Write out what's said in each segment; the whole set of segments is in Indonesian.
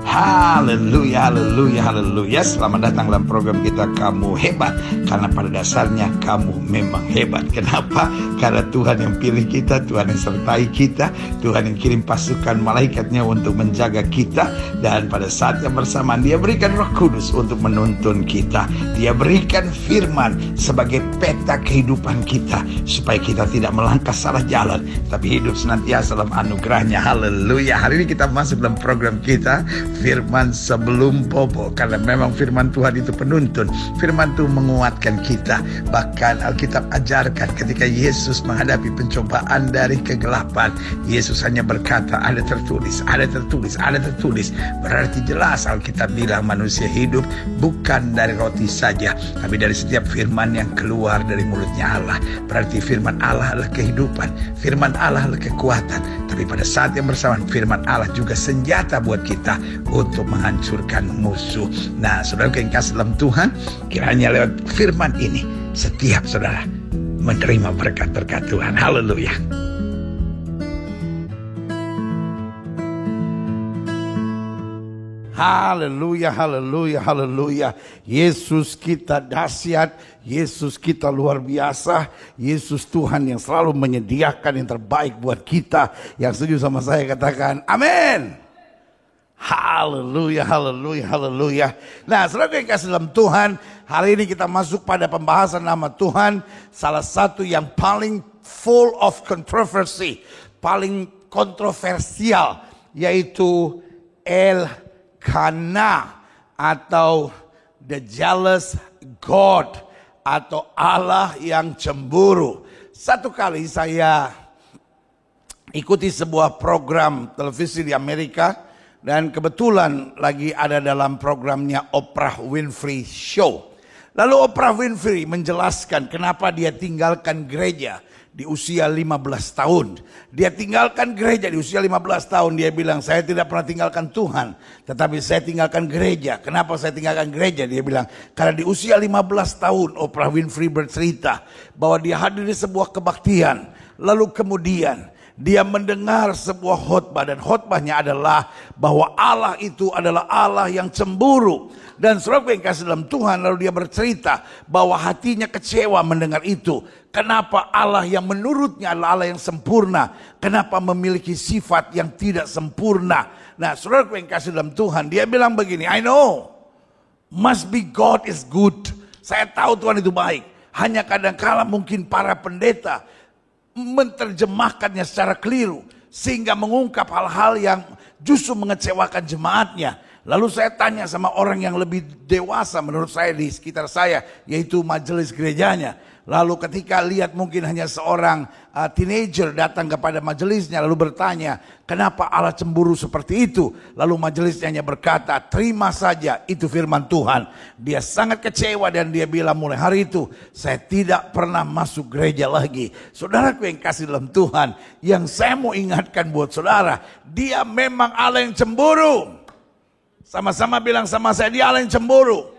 Haleluya, haleluya, haleluya. Selamat datang dalam program kita Kamu Hebat. Karena pada dasarnya kamu memang hebat. Kenapa? Karena Tuhan yang pilih kita, Tuhan yang sertai kita, Tuhan yang kirim pasukan malaikatnya untuk menjaga kita. Dan pada saat yang bersamaan Dia berikan Roh Kudus untuk menuntun kita. Dia berikan firman sebagai peta kehidupan kita, supaya kita tidak melangkah salah jalan, tapi hidup senantiasa dalam anugerahnya. Haleluya. Hari ini kita masuk dalam program kita Firman Sebelum Bobo. Karena memang firman Tuhan itu penuntun. Firman Tuhan menguatkan kita. Bahkan Alkitab ajarkan ketika Yesus menghadapi pencobaan dari kegelapan, Yesus hanya berkata, ada tertulis, ada tertulis, ada tertulis. Berarti jelas Alkitab bilang manusia hidup bukan dari roti saja, tapi dari setiap firman yang keluar dari mulutnya Allah. Berarti firman Allah adalah kehidupan, firman Allah adalah kekuatan. Tapi pada saat yang bersamaan firman Allah juga senjata buat kita untuk menghancurkan musuh. Nah, saudara yang kasih dalam Tuhan, kiranya lewat firman ini setiap saudara menerima berkat-berkat Tuhan. Haleluya. Haleluya, haleluya, haleluya. Yesus kita dahsyat, Yesus kita luar biasa, Yesus Tuhan yang selalu menyediakan yang terbaik buat kita. Yang setuju sama saya katakan amin. Haleluya, haleluya, haleluya. Nah, saudara yang kasih dalam Tuhan, hari ini kita masuk pada pembahasan nama Tuhan, salah satu yang paling full of controversy, paling kontroversial, yaitu Elkanah atau the jealous God, atau Allah yang cemburu. Satu kali saya ikuti sebuah program televisi di Amerika, dan kebetulan lagi ada dalam programnya Oprah Winfrey Show. Lalu Oprah Winfrey menjelaskan kenapa dia tinggalkan gereja di usia 15 tahun. Dia tinggalkan gereja di usia 15 tahun. Dia bilang, saya tidak pernah tinggalkan Tuhan, tetapi saya tinggalkan gereja. Kenapa saya tinggalkan gereja? Dia bilang, karena di usia 15 tahun Oprah Winfrey bercerita bahwa dia hadir di sebuah kebaktian. Lalu kemudian dia mendengar sebuah khotbah, dan khotbahnya adalah bahwa Allah itu adalah Allah yang cemburu. Dan saudara yang kasih dalam Tuhan, lalu dia bercerita bahwa hatinya kecewa mendengar itu. Kenapa Allah yang menurutnya adalah Allah yang sempurna, kenapa memiliki sifat yang tidak sempurna? Nah, saudara yang kasih dalam Tuhan, dia bilang begini, I know, must be God is good. Saya tahu Tuhan itu baik. Hanya kadang-kala mungkin para pendeta menerjemahkannya secara keliru, sehingga mengungkap hal-hal yang justru mengecewakan jemaatnya. Lalu saya tanya sama orang yang lebih dewasa menurut saya di sekitar saya, yaitu majelis gerejanya. Lalu ketika lihat mungkin hanya seorang teenager datang kepada majelisnya lalu bertanya, kenapa Allah cemburu seperti itu? Lalu majelisnya hanya berkata, terima saja, itu firman Tuhan. Dia sangat kecewa dan dia bilang, mulai hari itu saya tidak pernah masuk gereja lagi. Saudaraku yang kasih dalam Tuhan, yang saya mau ingatkan buat saudara, dia memang Allah yang cemburu. Sama-sama bilang sama saya, dia Allah yang cemburu.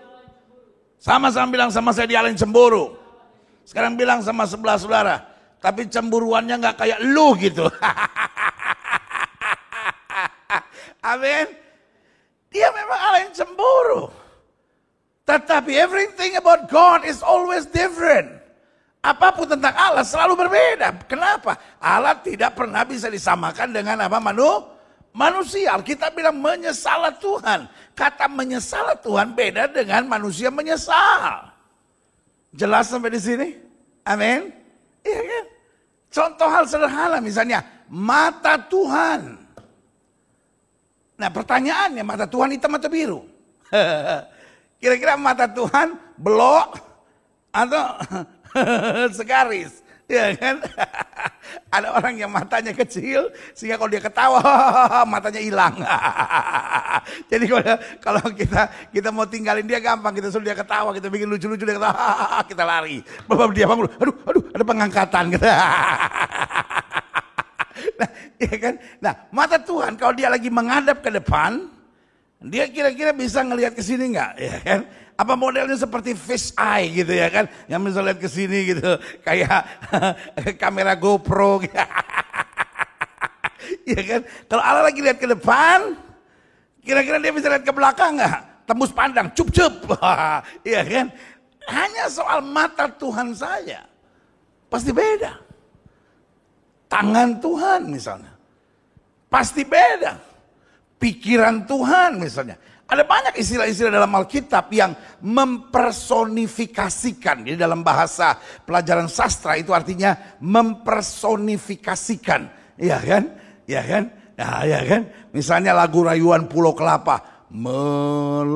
Sama-sama bilang sama saya, dia Allah yang cemburu. Sekarang bilang sama sebelah saudara, tapi cemburuannya gak kayak lu gitu. Amin. Dia memang Allah yang cemburu. Tetapi everything about God is always different. Apapun tentang Allah selalu berbeda. Kenapa? Allah tidak pernah bisa disamakan dengan apa? Manusia. Kita bilang menyesalah Tuhan. Kata menyesalah Tuhan beda dengan manusia menyesal. Jelas sampai di sini? Amin. Iya kan? Contoh hal sederhana misalnya mata Tuhan. Nah, pertanyaannya, mata Tuhan hitam atau biru? Kira-kira mata Tuhan belok atau segaris? Ya kan? Ada orang yang matanya kecil sehingga kalau dia ketawa matanya hilang. Jadi kalau kita mau tinggalin dia gampang, kita suruh dia ketawa, kita bikin lucu-lucu dia ketawa, kita lari. Bapak dia bangun, aduh ada pengangkatan gitu. Nah, ya kan? Nah, mata Tuhan kalau dia lagi menghadap ke depan, dia kira-kira bisa ngelihat ke sini enggak, ya kan? Apa modelnya seperti fish eye gitu ya kan? Yang bisa lihat ke sini gitu, kayak kamera GoPro gitu. Ya kan? Kalau Allah lagi lihat ke depan, Kira-kira dia bisa lihat ke belakang nggak? Tembus pandang, cup-cup. Iya kan? Hanya soal mata Tuhan saja. Pasti beda. Tangan Tuhan misalnya. Pasti beda. Pikiran Tuhan misalnya. Ada banyak istilah-istilah dalam Alkitab yang mempersonifikasikan. Jadi dalam bahasa pelajaran sastra itu artinya mempersonifikasikan. Iya kan? Iya kan? Nah, ya kan? Misalnya lagu rayuan Pulau Kelapa. Melambai,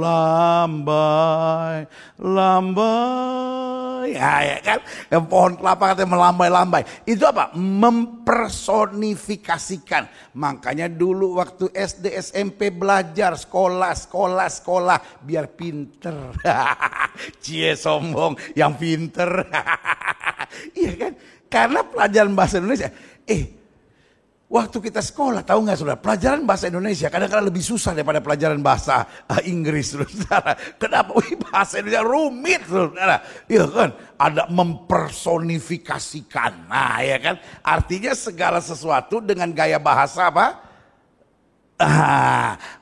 lambai. Ya kan? Yang pohon kelapa katanya melambai-lambai. Itu apa? Mempersonifikasikan. Makanya dulu waktu SD, SMP belajar sekolah biar pinter. Cie sombong yang pinter. Iya kan? Karena pelajaran bahasa Indonesia. Waktu kita sekolah, tahu nggak saudara, pelajaran bahasa Indonesia kadang-kadang lebih susah daripada pelajaran bahasa Inggris, saudara. Kenapa? Bahasa Indonesia rumit, saudara. Iya kan? Ada mempersonifikasikan. Nah, ya kan? Artinya segala sesuatu dengan gaya bahasa apa?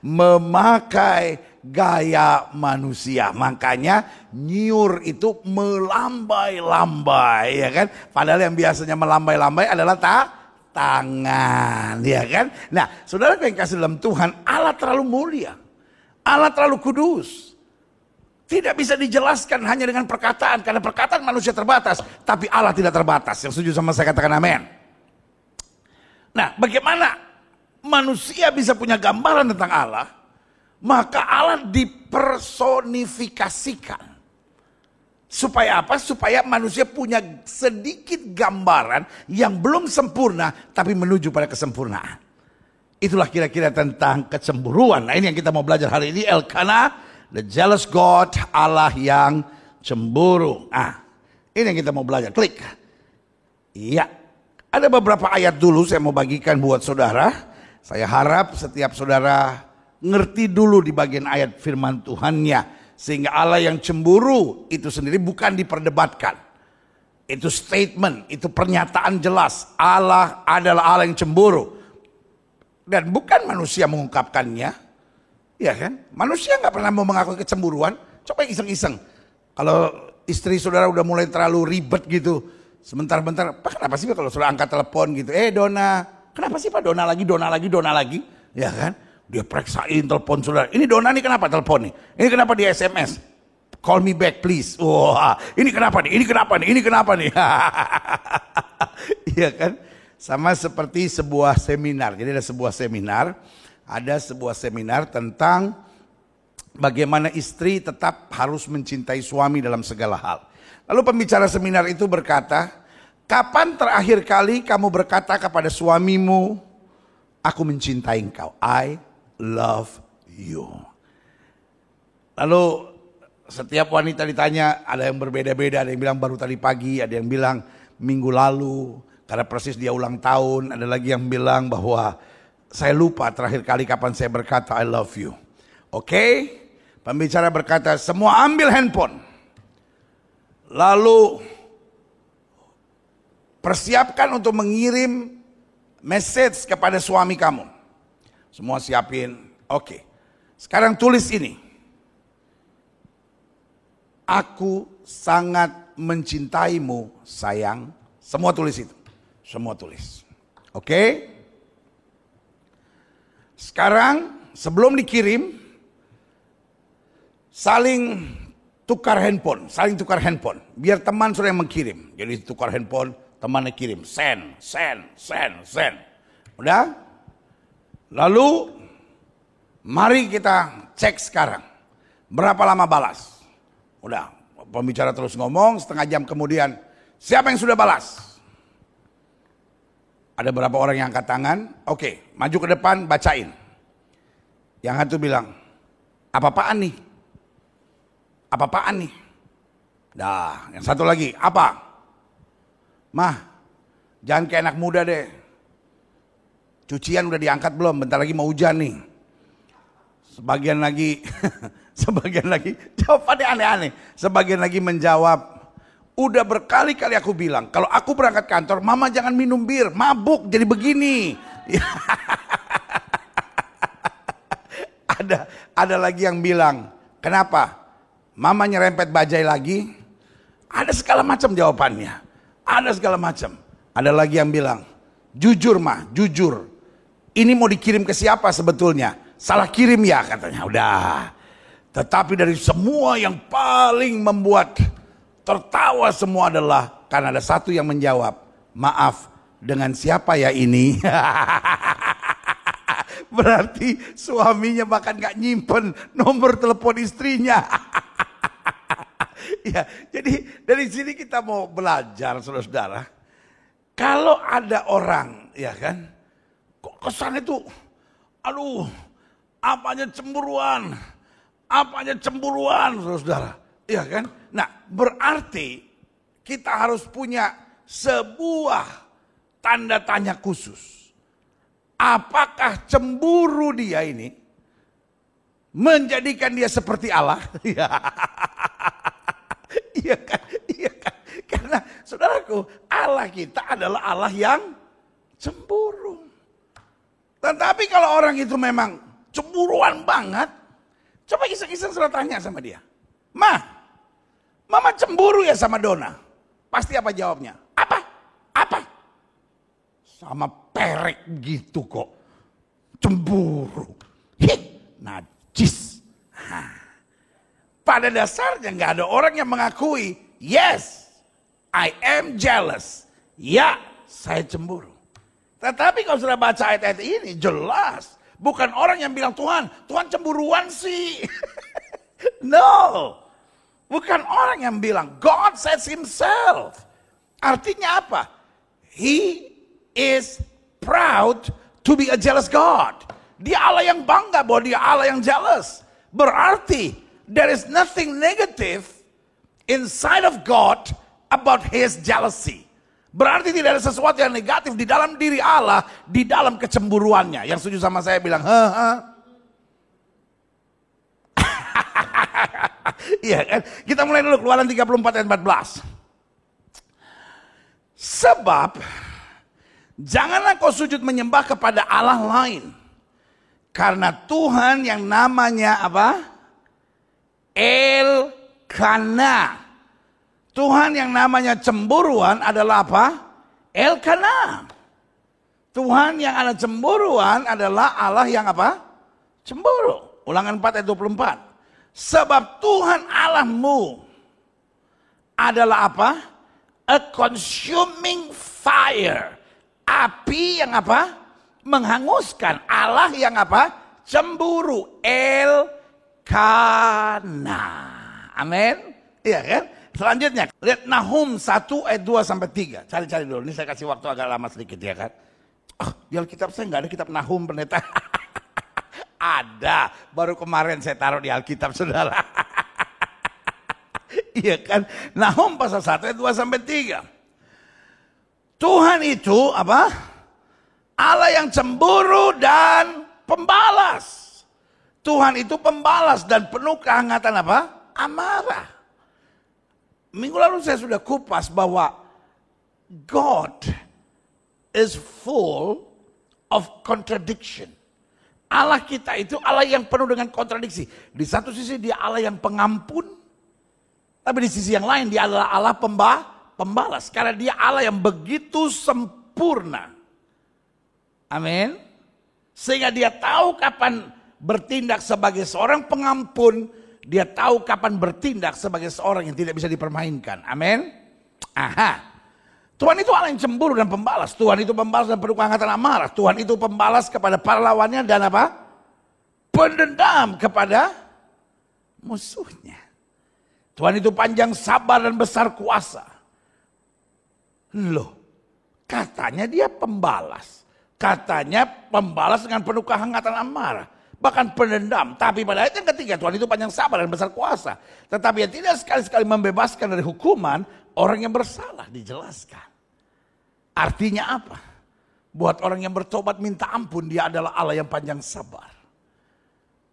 Memakai gaya manusia. Makanya nyiur itu melambai-lambai, ya kan? Padahal yang biasanya melambai-lambai adalah tangan, ya kan? Nah, saudara yang kasih dalam Tuhan, Allah terlalu mulia, Allah terlalu kudus, tidak bisa dijelaskan hanya dengan perkataan, karena perkataan manusia terbatas, tapi Allah tidak terbatas. Yang setuju sama saya katakan amin. Nah, bagaimana manusia bisa punya gambaran tentang Allah? Maka Allah dipersonifikasikan. Supaya apa? Supaya manusia punya sedikit gambaran yang belum sempurna tapi menuju pada kesempurnaan. Itulah kira-kira tentang kecemburuan. Nah, ini yang kita mau belajar hari ini. Elkanah, the jealous God, Allah yang cemburu. Ini yang kita mau belajar. Klik. Iya. Ada beberapa ayat dulu saya mau bagikan buat saudara. Saya harap setiap saudara ngerti dulu di bagian ayat firman Tuhannya. Sehingga Allah yang cemburu itu sendiri bukan diperdebatkan. Itu statement, itu pernyataan jelas. Allah adalah Allah yang cemburu. Dan bukan manusia mengungkapkannya. Ya kan? Manusia gak pernah mau mengakui kecemburuan. Coba iseng-iseng. Kalau istri saudara udah mulai terlalu ribet gitu. Sebentar-bentar, Pak kenapa sih kalau saudara angkat telepon gitu. Dona, kenapa sih Pak Dona lagi. Ya kan? Dia periksain telepon saudara. Ini Dona nih kenapa telepon nih? Ini kenapa di SMS? Call me back please. Wah, ini kenapa nih? Iya kan? Sama seperti sebuah seminar. Jadi ada sebuah seminar tentang bagaimana istri tetap harus mencintai suami dalam segala hal. Lalu pembicara seminar itu berkata, kapan terakhir kali kamu berkata kepada suamimu, aku mencintai engkau, I love you. Lalu setiap wanita ditanya, ada yang berbeda-beda, ada yang bilang baru tadi pagi, ada yang bilang minggu lalu, karena persis dia ulang tahun, ada lagi yang bilang bahwa saya lupa terakhir kali kapan saya berkata I love you. Oke, pembicara berkata, semua ambil handphone. Lalu persiapkan untuk mengirim message kepada suami kamu. Semua siapin. Oke. Sekarang tulis ini. Aku sangat mencintaimu, sayang. Semua tulis itu. Semua tulis. Oke. Sekarang sebelum dikirim, saling tukar handphone. Biar teman sudah yang mengirim. Jadi tukar handphone, temannya kirim. Send. Udah? Lalu mari kita cek sekarang. Berapa lama balas? Udah, pembicara terus ngomong, setengah jam kemudian, siapa yang sudah balas? Ada berapa orang yang angkat tangan? Oke, maju ke depan, bacain. Yang satu bilang, apa-apaan nih? Nah, yang satu lagi, apa? Mah, jangan kayak anak muda deh. Cucian udah diangkat belum? Bentar lagi mau hujan nih. Sebagian lagi, jawabannya aneh-aneh. Sebagian lagi menjawab, udah berkali-kali aku bilang, kalau aku berangkat kantor, mama jangan minum bir, mabuk jadi begini. Ada lagi yang bilang, kenapa? Mama nyerempet bajai lagi? Ada segala macam jawabannya. Ada segala macam. Ada lagi yang bilang, jujur mah, jujur. Ini mau dikirim ke siapa sebetulnya? Salah kirim ya katanya. Udah. Tetapi dari semua yang paling membuat tertawa semua adalah karena ada satu yang menjawab, maaf, dengan siapa ya ini? Berarti suaminya bahkan gak nyimpen nomor telepon istrinya. Ya, jadi dari sini kita mau belajar, saudara-saudara. Kalau ada orang, ya kan, kok kesannya tuh, aduh, apanya cemburuan, saudara-saudara. Ya kan? Nah, berarti kita harus punya sebuah tanda tanya khusus. Apakah cemburu dia ini menjadikan dia seperti Allah? Iya kan? Iya kan? Karena saudaraku, Allah kita adalah Allah yang cemburu. Tetapi kalau orang itu memang cemburuan banget, coba iseng-iseng saudara tanya sama dia. Mama cemburu ya sama Dona? Pasti apa jawabnya? Apa? Sama perek gitu kok. Cemburu. Najis. Pada dasarnya gak ada orang yang mengakui, yes, I am jealous. Ya, saya cemburu. Tetapi kalau sudah baca ayat-ayat ini, jelas. Bukan orang yang bilang, Tuhan cemburuan sih. No. Bukan orang yang bilang, God says himself. Artinya apa? He is proud to be a jealous God. Dia Allah yang bangga bahwa dia Allah yang jealous. Berarti, there is nothing negative inside of God about his jealousy. Berarti tidak ada sesuatu yang negatif di dalam diri Allah, di dalam kecemburuannya. Yang setuju sama saya bilang, Iya kan? Kita mulai dulu Keluaran 34 ayat 14. Sebab janganlah kau sujud menyembah kepada Allah lain. Karena Tuhan yang namanya apa? Elkana. Tuhan yang namanya cemburuan adalah apa? Elkana. Tuhan yang ada cemburuan adalah Allah yang apa? Cemburu. Ulangan 4 ayat 24. Sebab Tuhan Allahmu adalah apa? A consuming fire. Api yang apa? Menghanguskan. Allah yang apa? Cemburu. Elkana. Amin. Iya kan? Selanjutnya, lihat Nahum 1 ayat 2 sampai 3. Cari-cari dulu. Ini saya kasih waktu agak lama sedikit ya kan. Di Alkitab saya nggak ada kitab Nahum pendeta. Ada, baru kemarin saya taruh di Alkitab saudara. Iya kan? Nahum pasal 1 ayat 2 sampai 3. Tuhan itu apa? Allah yang cemburu dan pembalas. Tuhan itu pembalas dan penuh kehangatan apa? Amarah. Minggu lalu saya sudah kupas bahwa God is full of contradiction. Allah kita itu Allah yang penuh dengan kontradiksi. Di satu sisi dia Allah yang pengampun, tapi di sisi yang lain dia adalah Allah pembalas. Karena dia Allah yang begitu sempurna. Amin. Sehingga dia tahu kapan bertindak sebagai seorang pengampun, dia tahu kapan bertindak sebagai seorang yang tidak bisa dipermainkan. Amin. Tuhan itu Allah yang cemburu dan pembalas. Tuhan itu pembalas dan penuh kehangatan amarah. Tuhan itu pembalas kepada para lawannya dan apa? Pendendam kepada musuhnya. Tuhan itu panjang sabar dan besar kuasa. Loh, katanya dia pembalas. Katanya pembalas dengan penuh kehangatan amarah. Bahkan pendendam. Tapi pada ayat yang ketiga, Tuhan itu panjang sabar dan besar kuasa. Tetapi yang tidak sekali-sekali membebaskan dari hukuman, orang yang bersalah dijelaskan. Artinya apa? Buat orang yang bertobat minta ampun, dia adalah Allah yang panjang sabar.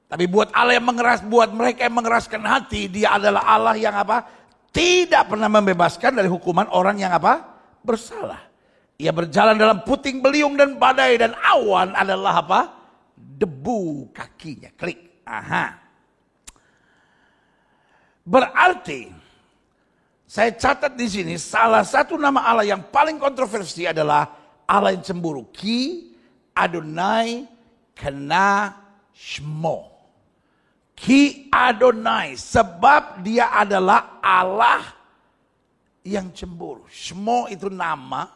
Tapi buat Allah yang buat mereka yang mengeraskan hati, dia adalah Allah yang apa? Tidak pernah membebaskan dari hukuman orang yang apa? Bersalah. Ia berjalan dalam puting beliung dan badai dan awan adalah apa? Debu kakinya. Klik. Aha. Berarti saya catat di sini salah satu nama Allah yang paling kontroversi adalah Allah yang cemburu. Ki Adonai Kena Shmo. Ki Adonai, sebab dia adalah Allah yang cemburu. Shmo itu nama,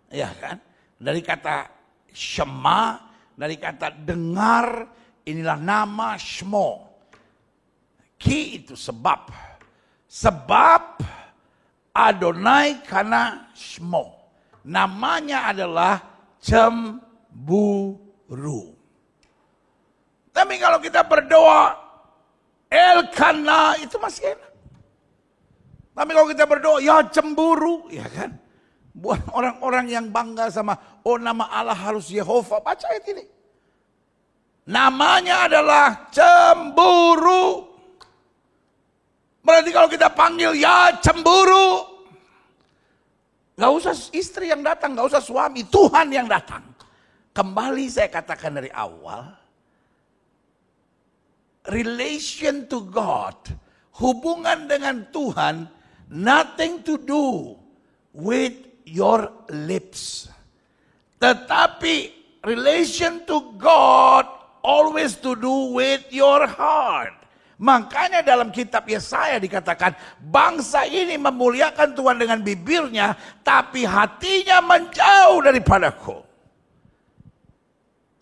ya kan? Dari kata Shema, dari kata dengar, inilah nama Shmo. Ki itu sebab. Sebab Adonai karena Shmo. Namanya adalah cemburu. Tapi kalau kita berdoa Elkana itu masih enak. Tapi kalau kita berdoa ya cemburu, ya kan? Buat orang-orang yang bangga sama nama Allah harus Yehova, baca ayat ini. Namanya adalah cemburu. Berarti kalau kita panggil ya cemburu, gak usah istri yang datang, gak usah suami, Tuhan yang datang. Kembali saya katakan dari awal, relation to God, hubungan dengan Tuhan, nothing to do with your lips. Tetapi relation to God always to do with your heart. Makanya dalam kitab Yesaya dikatakan, bangsa ini memuliakan Tuhan dengan bibirnya, tapi hatinya menjauh daripadaku.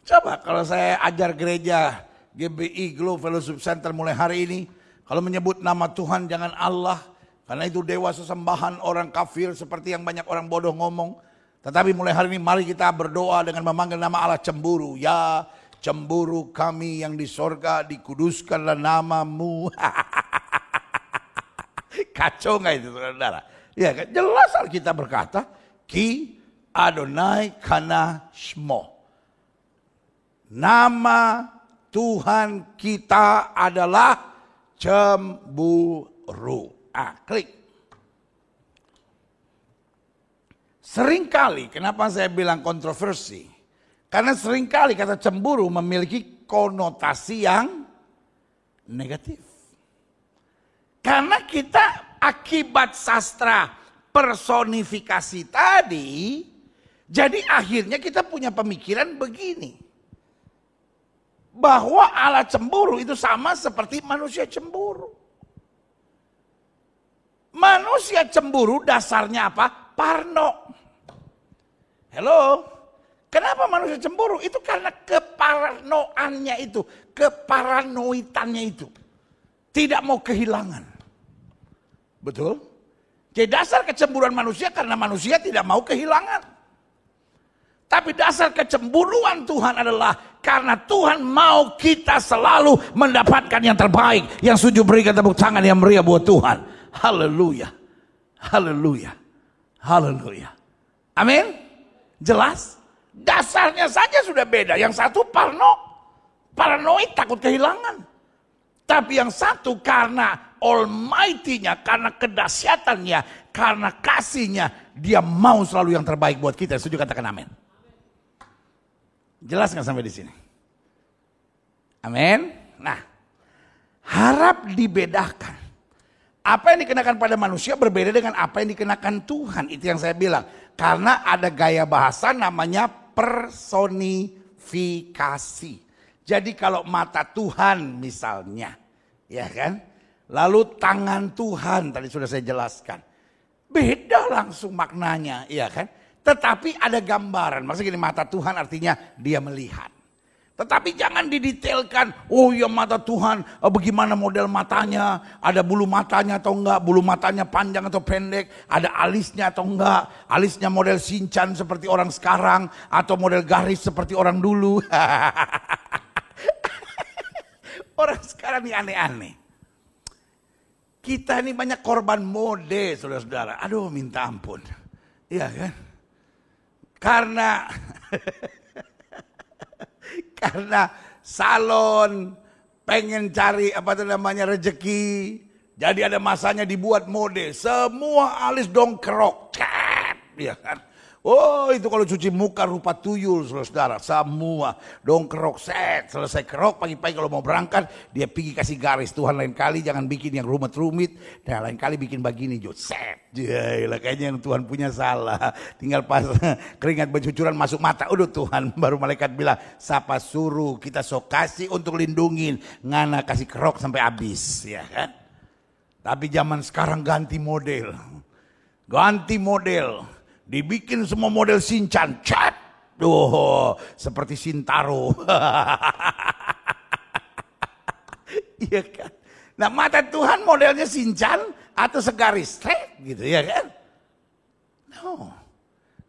Coba kalau saya ajar gereja GBI Global Fellowship Center mulai hari ini, kalau menyebut nama Tuhan jangan Allah, karena itu dewa sesembahan orang kafir seperti yang banyak orang bodoh ngomong. Tetapi mulai hari ini mari kita berdoa dengan memanggil nama Allah cemburu. Ya cemburu kami yang di sorga, dikuduskanlah namamu. Kacau gak itu saudara? Ya kan? Jelas Alkitab berkata, Ki Adonai Kana Shmo. Nama Tuhan kita adalah cemburu. Klik. Seringkali, kenapa saya bilang kontroversi? Karena seringkali kata cemburu memiliki konotasi yang negatif. Karena kita akibat sastra personifikasi tadi, jadi akhirnya kita punya pemikiran begini. Bahwa Allah cemburu itu sama seperti manusia cemburu. Manusia cemburu dasarnya apa? Parno. Hello? Kenapa manusia cemburu? Itu karena keparanoannya itu. Keparanoitannya itu. Tidak mau kehilangan. Betul? Jadi dasar kecemburuan manusia karena manusia tidak mau kehilangan. Tapi dasar kecemburuan Tuhan adalah karena Tuhan mau kita selalu mendapatkan yang terbaik. Yang setuju berikan tepuk tangan yang meriah buat Tuhan. Haleluya. Haleluya. Haleluya. Amin. Jelas? Dasarnya saja sudah beda. Yang satu paranoid, takut kehilangan. Tapi yang satu karena Almighty-nya, karena kedahsyatannya, karena kasihnya, dia mau selalu yang terbaik buat kita. Setuju katakan amin. Jelas nggak sampai di sini? Amin. Nah, harap dibedakan. Apa yang dikenakan pada manusia berbeda dengan apa yang dikenakan Tuhan. Itu yang saya bilang. Karena ada gaya bahasa namanya personifikasi. Jadi kalau mata Tuhan misalnya, ya kan? Lalu tangan Tuhan, tadi sudah saya jelaskan. Beda langsung maknanya, ya kan? Tetapi ada gambaran, maksudnya gini, mata Tuhan artinya dia melihat. Tetapi jangan didetailkan, oh ya mata Tuhan, bagaimana model matanya, ada bulu matanya atau enggak, bulu matanya panjang atau pendek, ada alisnya atau enggak, alisnya model Shinchan seperti orang sekarang, atau model garis seperti orang dulu. Orang sekarang ini aneh-aneh. Kita ini banyak korban mode, saudara-saudara. Aduh, minta ampun. Iya kan? Karena salon pengen cari rezeki, jadi ada masanya dibuat mode, semua alis dongkrok, ya kan? Oh, itu kalau cuci muka rupa tuyul, saudara. Semua dongkrok, set. Selesai kerok, pagi-pagi kalau mau berangkat, dia pergi kasih garis. Tuhan lain kali jangan bikin yang rumit-rumit. Nah, lain kali bikin begini, jo, set. Yaelah, kayaknya yang Tuhan punya salah. Tinggal pas keringat bercucuran masuk mata. Udah Tuhan, baru malaikat bilang, siapa suruh kita sok kasih untuk lindungin. Ngana kasih kerok sampai habis, ya kan? Tapi zaman sekarang ganti model. Ganti model. Dibikin semua model Shinchan, cat, seperti Shintaro. Iya kan? Nah, mata Tuhan modelnya Shinchan atau segaris straight gitu ya kan? No.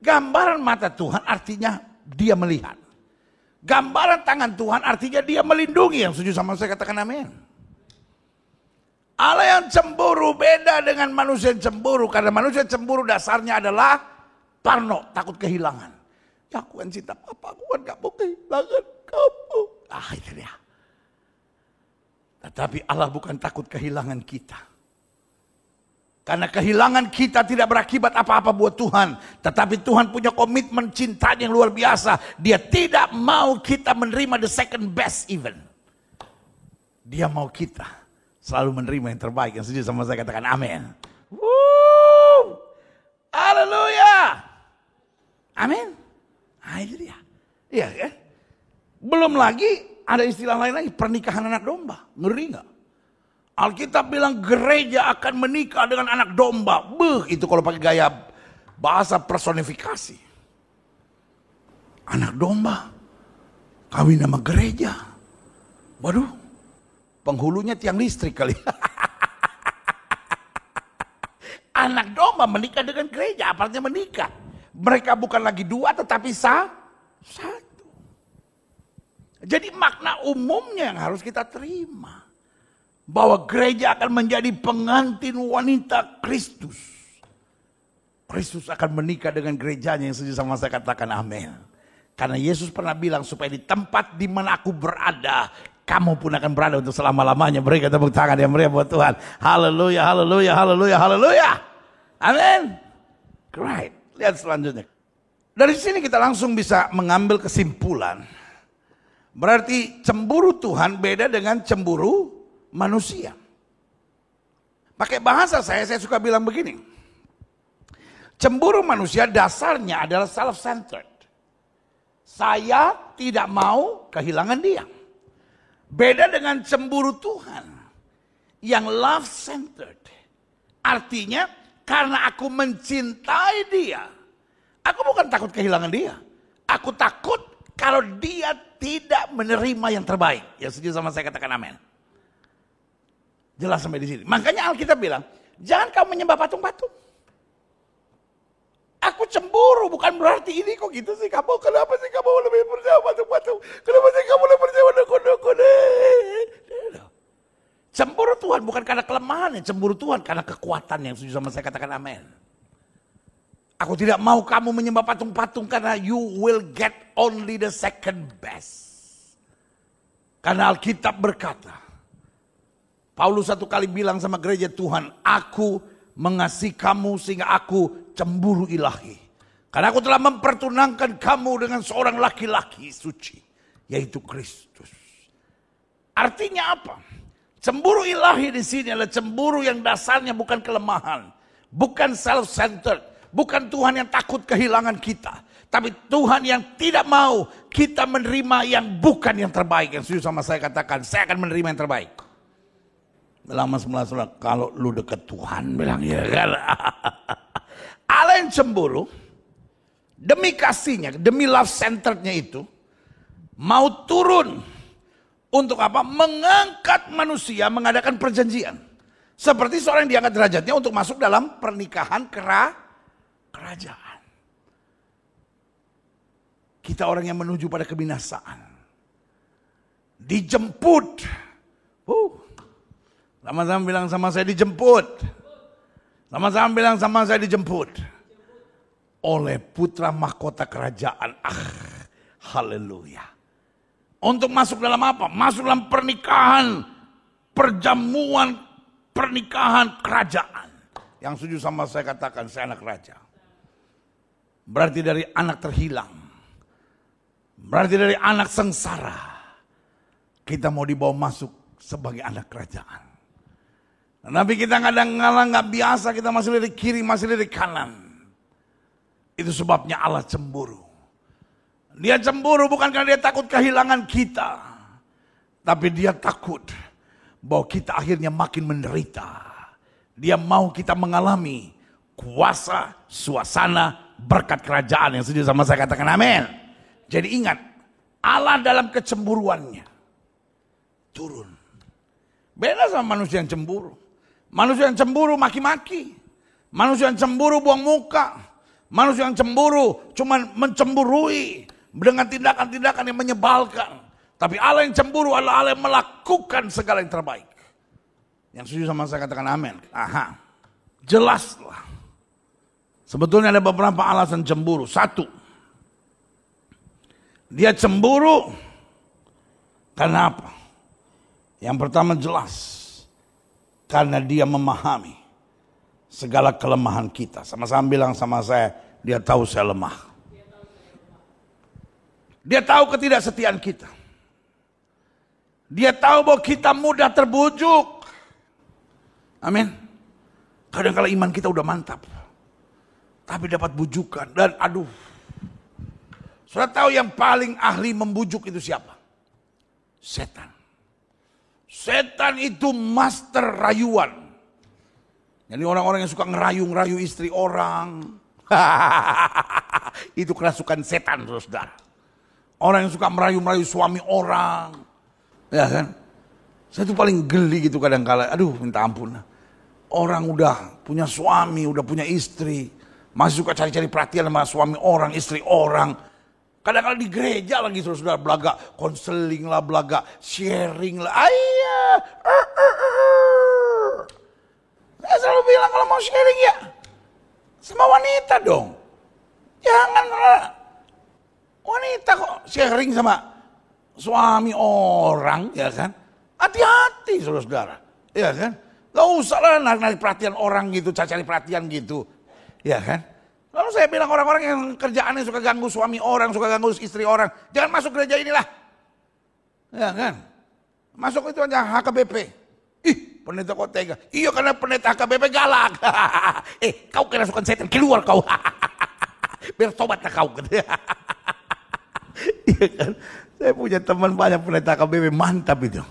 Gambaran mata Tuhan artinya dia melihat. Gambaran tangan Tuhan artinya dia melindungi. Yang setuju sama saya katakan amin. Allah yang cemburu beda dengan manusia yang cemburu. Karena manusia cemburu dasarnya adalah parno, takut kehilangan. Ya, aku kan cinta papa, aku kan gak mau kehilangan kamu. Itu dia. Tetapi Allah bukan takut kehilangan kita. Karena kehilangan kita tidak berakibat apa-apa buat Tuhan. Tetapi Tuhan punya komitmen cinta yang luar biasa. Dia tidak mau kita menerima the second best even. Dia mau kita selalu menerima yang terbaik. Yang setuju sama saya katakan amin. Haleluya. Amin. Itu dia. Iya kan? Belum lagi ada istilah lain lagi, pernikahan anak domba. Ngeri gak? Alkitab bilang gereja akan menikah dengan anak domba. Itu kalau pakai gaya bahasa personifikasi. Anak domba kawin sama gereja. Waduh, penghulunya tiang listrik kali. Anak domba menikah dengan gereja, apa artinya menikah? Mereka bukan lagi dua tetapi satu. Jadi makna umumnya yang harus kita terima. Bahwa gereja akan menjadi pengantin wanita Kristus. Kristus akan menikah dengan gerejanya yang setuju sama saya katakan amin. Karena Yesus pernah bilang supaya di tempat di mana aku berada, kamu pun akan berada untuk selama-lamanya. Berikan tepuk tangan yang meriah buat Tuhan. Haleluya, haleluya, haleluya, haleluya. Amin. Great. Lihat selanjutnya. Dari sini kita langsung bisa mengambil kesimpulan. Berarti cemburu Tuhan beda dengan cemburu manusia. Pakai bahasa saya suka bilang begini. Cemburu manusia dasarnya adalah self-centered. Saya tidak mau kehilangan dia. Beda dengan cemburu Tuhan yang love-centered. Artinya karena aku mencintai dia, aku bukan takut kehilangan dia. Aku takut kalau dia tidak menerima yang terbaik. Yang setuju sama saya katakan amin. Jelas sampai di sini. Makanya Alkitab bilang, jangan kamu menyembah patung-patung. Aku cemburu, bukan berarti ini kok gitu sih kamu. Kenapa sih kamu lebih percaya patung-patung? Kenapa sih kamu lebih percaya dukun-dukun? Cemburu Tuhan bukan karena kelemahan, cemburu Tuhan karena kekuatan yang setuju sama saya katakan amin. Aku tidak mau kamu menyembah patung-patung karena you will get only the second best. Karena Alkitab berkata, Paulus satu kali bilang sama gereja Tuhan, aku mengasihi kamu sehingga aku cemburu ilahi. Karena aku telah mempertunangkan kamu dengan seorang laki-laki suci, yaitu Kristus. Artinya apa? Cemburu ilahi di sini adalah cemburu yang dasarnya bukan kelemahan, bukan self-centered, bukan Tuhan yang takut kehilangan kita, tapi Tuhan yang tidak mau kita menerima yang bukan yang terbaik. Yang setuju sama saya katakan, saya akan menerima yang terbaik. Lama semula kalau lu dekat Tuhan, bilang ya kan. Allah yang cemburu demi kasihnya, demi love-centerednya itu mau turun. Untuk apa? Mengangkat manusia, mengadakan perjanjian. Seperti seorang yang diangkat derajatnya untuk masuk dalam pernikahan kerajaan. Kita orang yang menuju pada kebinasaan. Dijemput. Sama-sama bilang sama saya dijemput. Sama-sama bilang sama saya dijemput. Oleh putra mahkota kerajaan. Haleluya. Untuk masuk dalam apa? Masuk dalam pernikahan, perjamuan pernikahan kerajaan. Yang setuju sama saya katakan, saya anak raja. berarti dari anak terhilang, berarti dari anak sengsara, kita mau dibawa masuk sebagai anak kerajaan. Tapi kita kadang-kadang nggak biasa, kita masih lirik kiri, masih lirik kanan. Itu sebabnya Allah cemburu. Dia cemburu bukan karena dia takut kehilangan kita, tapi dia takut bahwa kita akhirnya makin menderita. Dia mau kita mengalami kuasa, suasana, berkat kerajaan. Yang setuju sama saya katakan amin. Jadi ingat, Allah dalam kecemburuannya turun. Beda sama manusia yang cemburu. Manusia yang cemburu maki-maki. Manusia yang cemburu buang muka. Manusia yang cemburu cuma mencemburui dengan tindakan-tindakan yang menyebalkan. Tapi Allah yang cemburu adalah Allah yang melakukan segala yang terbaik. Yang setuju sama saya katakan amin. Aha, jelaslah. Sebetulnya ada beberapa alasan cemburu. Satu, dia cemburu karena apa? Yang pertama jelas, karena dia memahami segala kelemahan kita. Sama-sama bilang sama saya, dia tahu saya lemah. Dia tahu ketidaksetiaan kita. Dia tahu bahwa kita mudah terbujuk. Amin. Kadang-kadang iman kita udah mantap, tapi dapat bujukan. Dan aduh, sudah tahu yang paling ahli membujuk itu siapa? Setan. Setan itu master rayuan. Jadi orang-orang yang suka ngerayu istri orang. Itu kerasukan setan, saudara. Orang yang suka merayu suami orang. Ya kan? Saya tuh paling geli gitu kadang-kala. Aduh, minta ampun. Orang udah punya suami, udah punya istri, masih suka cari-cari perhatian sama suami orang, istri orang. Kadang-kadang di gereja lagi saudara belaga konseling lah, belaga sharing lah. Ayah, saya selalu bilang kalau mau sharing ya sama wanita dong. Jangan wanita kok sharing sama suami orang, ya kan? Hati-hati saudara, ya kan? Gak usah lah narik perhatian orang gitu, cari perhatian gitu, ya kan? Lalu saya bilang orang-orang yang kerjaannya suka ganggu suami orang, suka ganggu istri orang, jangan masuk gereja inilah. Ya kan? Masuk itu aja HKBP. Ih, pendeta kok tega. Iya karena pendeta HKBP galak. Kau kerasukan setan, keluar kau. Biar tobatlah kau. Iya kan? Saya punya teman banyak pendeta HKBP, mantap itu.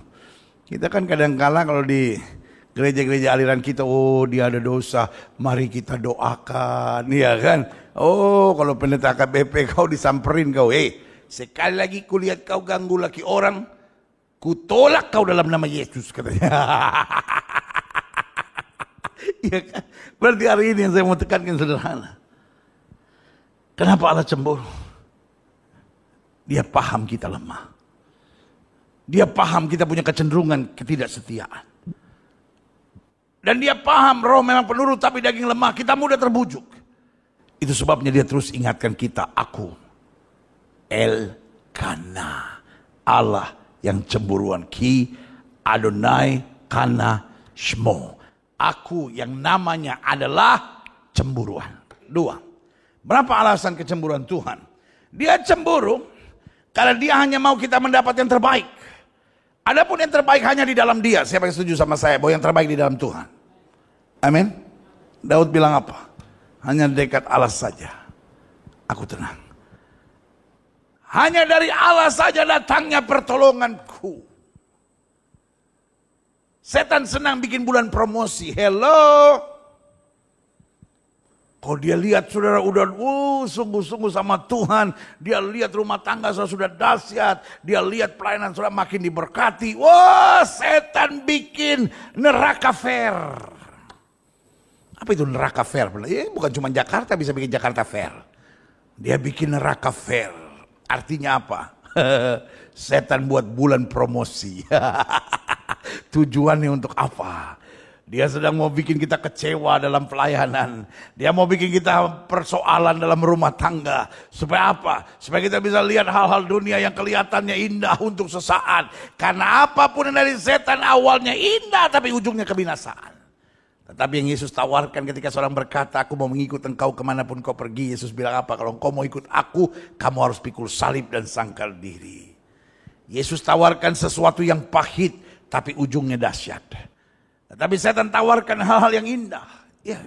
Kita kan kadang-kala kalau di gereja-gereja aliran kita, oh dia ada dosa, mari kita doakan, ya kan? Oh kalau pendeta KBP kau disamperin kau, sekali lagi kulihat kau ganggu laki orang, kutolak kau dalam nama Yesus, katanya. Ya kan? Berarti hari ini yang saya mau tekankan sederhana. Kenapa Allah cemburu? Dia paham kita lemah. Dia paham kita punya kecenderungan ketidaksetiaan. Dan dia paham roh memang penurut tapi daging lemah, kita mudah terbujuk. Itu sebabnya dia terus ingatkan kita, aku Elkana, Allah yang cemburuan. Ki Adonai Kana Shmo, aku yang namanya adalah cemburuan. Dua, berapa alasan kecemburuan Tuhan? Dia cemburu karena dia hanya mau kita mendapat yang terbaik. Adapun yang terbaik hanya di dalam dia. Siapa yang setuju sama saya bahwa yang terbaik di dalam Tuhan? Amin. Daud bilang apa? Hanya dekat Allah saja aku tenang. Hanya dari Allah saja datangnya pertolonganku. Setan senang bikin bulan promosi. Hello. Kalau dia lihat saudara udah sungguh-sungguh sama Tuhan, dia lihat rumah tangga sudah dahsyat, dia lihat pelayanan sudah makin diberkati. Wah, setan bikin neraka fair. Apa itu neraka fair? Bukan cuma Jakarta bisa bikin Jakarta fair. Dia bikin neraka fair. Artinya apa? Setan buat bulan promosi. Tujuannya untuk apa? Dia sedang mau bikin kita kecewa dalam pelayanan. Dia mau bikin kita persoalan dalam rumah tangga. Supaya apa? Supaya kita bisa lihat hal-hal dunia yang kelihatannya indah untuk sesaat. Karena apapun yang dari setan awalnya indah tapi ujungnya kebinasaan. Tetapi yang Yesus tawarkan ketika seorang berkata, aku mau mengikut engkau kemanapun kau pergi. Yesus bilang apa? Kalau engkau mau ikut aku, kamu harus pikul salib dan sangkal diri. Yesus tawarkan sesuatu yang pahit, tapi ujungnya dahsyat. Tetapi setan tawarkan hal-hal yang indah. Ya,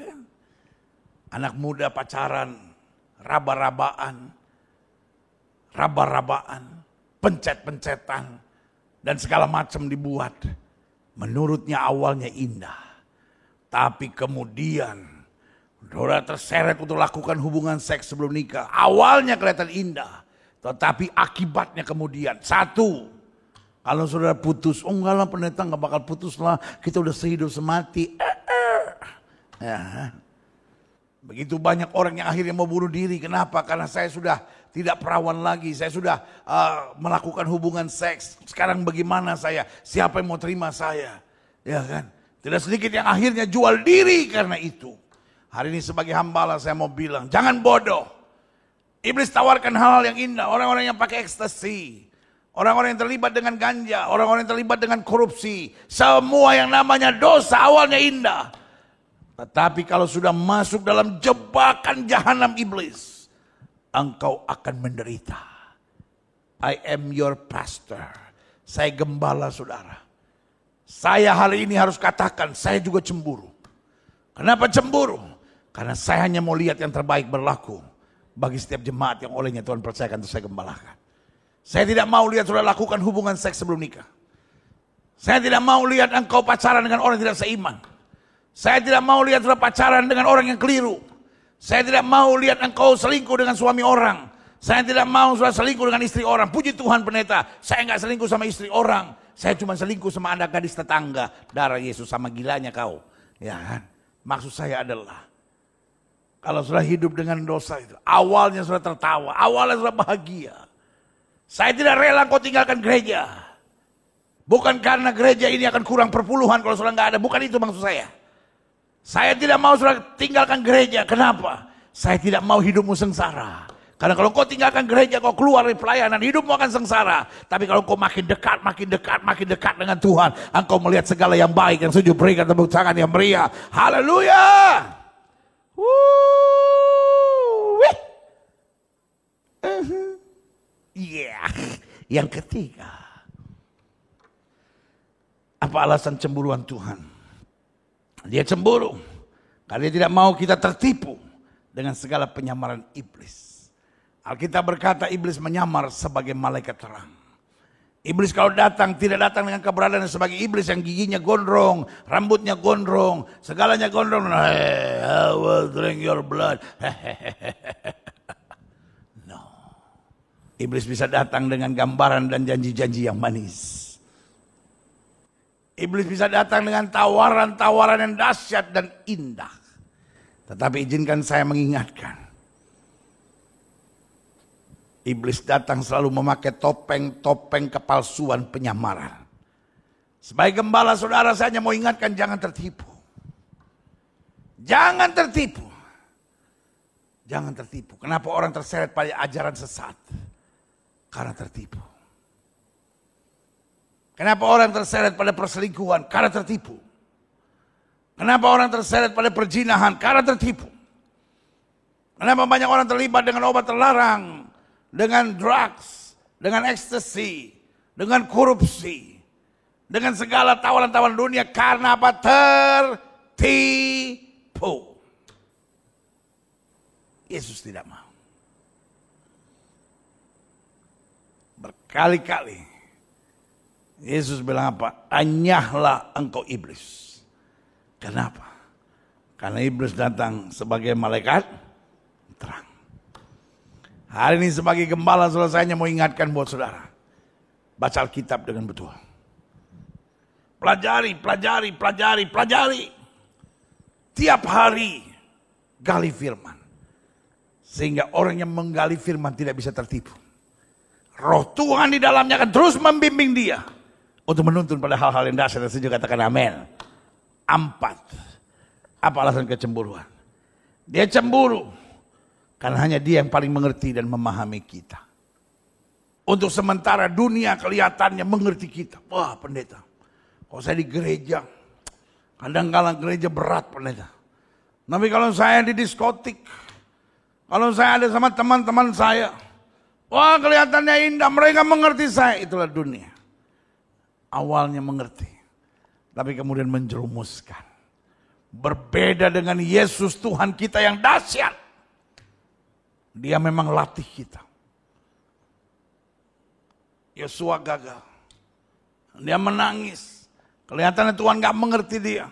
anak muda pacaran, raba-rabaan, pencet-pencetan, dan segala macam dibuat. Menurutnya awalnya indah. Tapi kemudian saudara terseret untuk lakukan hubungan seks sebelum nikah. Awalnya kelihatan indah. Tetapi akibatnya kemudian. Satu, kalau saudara putus. Oh enggak lah pendeta, gak bakal putus lah. Kita udah sehidup semati. Ya. Begitu banyak orang yang akhirnya mau bunuh diri. Kenapa? Karena saya sudah tidak perawan lagi. Saya sudah melakukan hubungan seks. Sekarang bagaimana saya? Siapa yang mau terima saya? Ya kan? Tidak sedikit yang akhirnya jual diri karena itu. Hari ini sebagai hamba Allah saya mau bilang, jangan bodoh. Iblis tawarkan hal-hal yang indah. Orang-orang yang pakai ekstasi. Orang-orang yang terlibat dengan ganja. Orang-orang yang terlibat dengan korupsi. Semua yang namanya dosa awalnya indah. Tetapi kalau sudah masuk dalam jebakan jahanam iblis, engkau akan menderita. I am your pastor. Saya gembala saudara. Saya hari ini harus katakan, saya juga cemburu. Kenapa cemburu? Karena saya hanya mau lihat yang terbaik berlaku bagi setiap jemaat yang olehnya Tuhan percayakan untuk saya gembalakan. Saya tidak mau lihat saudara lakukan hubungan seks sebelum nikah. Saya tidak mau lihat engkau pacaran dengan orang yang tidak seiman. Saya tidak mau lihat saudara pacaran dengan orang yang keliru. Saya tidak mau lihat engkau selingkuh dengan suami orang. Saya tidak mau saudara selingkuh dengan istri orang. Puji Tuhan pendeta, saya enggak selingkuh sama istri orang. Saya cuma selingkuh sama anak gadis tetangga. Darah Yesus, sama gilanya kau. Ya kan? Maksud saya adalah, kalau sudah hidup dengan dosa itu, awalnya sudah tertawa, awalnya sudah bahagia. Saya tidak rela kau tinggalkan gereja. Bukan karena gereja ini akan kurang perpuluhan kalau sudah nggak ada. Bukan itu maksud saya. Saya tidak mau sudah tinggalkan gereja. Kenapa? Saya tidak mau hidupmu sengsara. Karena kalau kau tinggalkan gereja, kau keluar dari pelayanan, hidupmu akan sengsara. Tapi kalau kau makin dekat dengan Tuhan, engkau melihat segala yang baik. Yang setuju berikan tepuk tangan yang meriah. Haleluya. Yang ketiga, apa alasan cemburuan Tuhan? Dia cemburu karena dia tidak mau kita tertipu dengan segala penyamaran iblis. Alkitab berkata iblis menyamar sebagai malaikat terang. Iblis kalau datang, tidak datang dengan keberadaan sebagai iblis yang giginya gondrong, rambutnya gondrong, segalanya gondrong. Hey, I will drink your blood. No. Iblis bisa datang dengan gambaran dan janji-janji yang manis. Iblis bisa datang dengan tawaran-tawaran yang dahsyat dan indah. Tetapi izinkan saya mengingatkan. Iblis datang selalu memakai topeng-topeng kepalsuan penyamaran. Sebagai gembala saudara, saya hanya mau ingatkan, jangan tertipu. Jangan tertipu. Jangan tertipu. Kenapa orang terseret pada ajaran sesat? Karena tertipu. Kenapa orang terseret pada perselingkuhan? Karena tertipu. Kenapa orang terseret pada perzinahan? Karena tertipu. Kenapa banyak orang terlibat dengan obat terlarang? Dengan drugs, dengan ekstasi, dengan korupsi, dengan segala tawaran-tawaran dunia. Karena apa? Tertipu. Yesus tidak mau. Berkali-kali Yesus bilang apa? Anyahlah engkau iblis. Kenapa? Karena iblis datang sebagai malaikat terang. Hari ini sebagai gembala selesainya mau ingatkan buat saudara. Baca Alkitab dengan betul. Pelajari. Tiap hari gali firman. Sehingga orang yang menggali firman tidak bisa tertipu. Roh Tuhan di dalamnya akan terus membimbing dia. Untuk menuntun pada hal-hal yang dasar. Dan saya juga katakan amin. 4. Apa alasan kecemburuan? Dia cemburu. Karena hanya dia yang paling mengerti dan memahami kita. Untuk sementara dunia kelihatannya mengerti kita. Wah pendeta, kalau saya di gereja, Kadang-kadang gereja berat pendeta. Tapi kalau saya di diskotik, kalau saya ada sama teman-teman saya, wah kelihatannya indah, mereka mengerti saya. Itulah dunia. Awalnya mengerti, tapi kemudian menjerumuskan. Berbeda dengan Yesus Tuhan kita yang dahsyat. Dia memang latih kita. Yosua gagal. Dia menangis. Kelihatannya Tuhan gak mengerti dia.